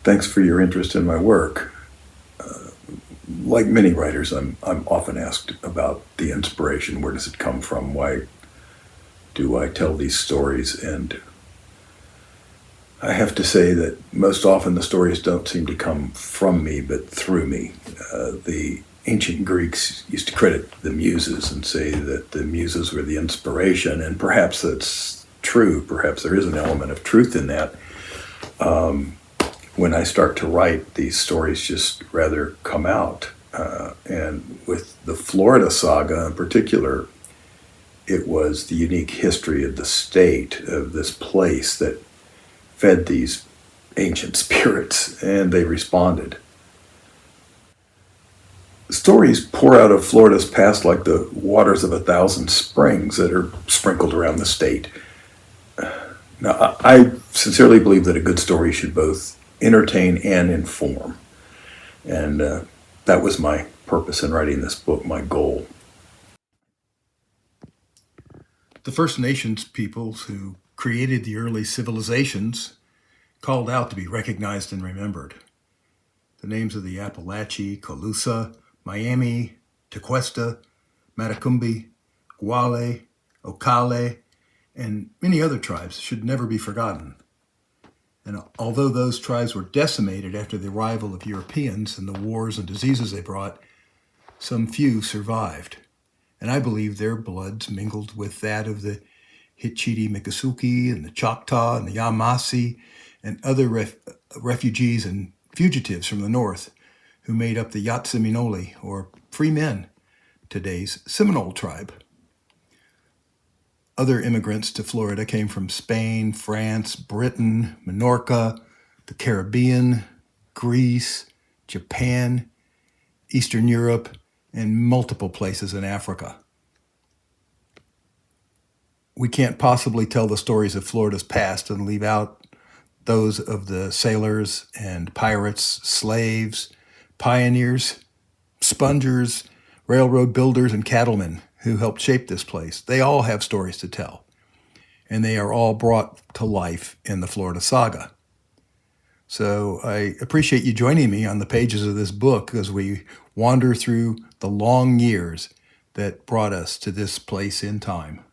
Thanks for your interest in my work. Like many writers, I'm often asked about the inspiration. Where does it come from? Why do I tell these stories? And I have to say that most often the stories don't seem to come from me, but through me. The ancient Greeks used to credit the muses and say that the muses were the inspiration, and perhaps that's true. Perhaps there is an element of truth in that. When I start to write, these stories just rather come out. And with the Florida Saga in particular, it was the unique history of the state, of this place, that fed these ancient spirits, and they responded. Stories pour out of Florida's past like the waters of 1,000 springs that are sprinkled around the state. Now, I sincerely believe that a good story should both entertain and inform. And that was my purpose in writing this book, my goal. The First Nations peoples who created the early civilizations called out to be recognized and remembered. The names of the Appalachee, Colusa, Miami, Tequesta, Matacumbi, Guale, Ocale, and many other tribes should never be forgotten. And although those tribes were decimated after the arrival of Europeans and the wars and diseases they brought, some few survived. And I believe their bloods mingled with that of the Hitchiti Miccosukee and the Choctaw and the Yamasee and other refugees and fugitives from the north who made up the Yatseminole, or Free Men, today's Seminole tribe. Other immigrants to Florida came from Spain, France, Britain, Minorca, the Caribbean, Greece, Japan, Eastern Europe, and multiple places in Africa. We can't possibly tell the stories of Florida's past and leave out those of the sailors and pirates, slaves, pioneers, spongers, railroad builders, and cattlemen who helped shape this place. They all have stories to tell, and they are all brought to life in the Florida Saga. So I appreciate you joining me on the pages of this book as we wander through the long years that brought us to this place in time.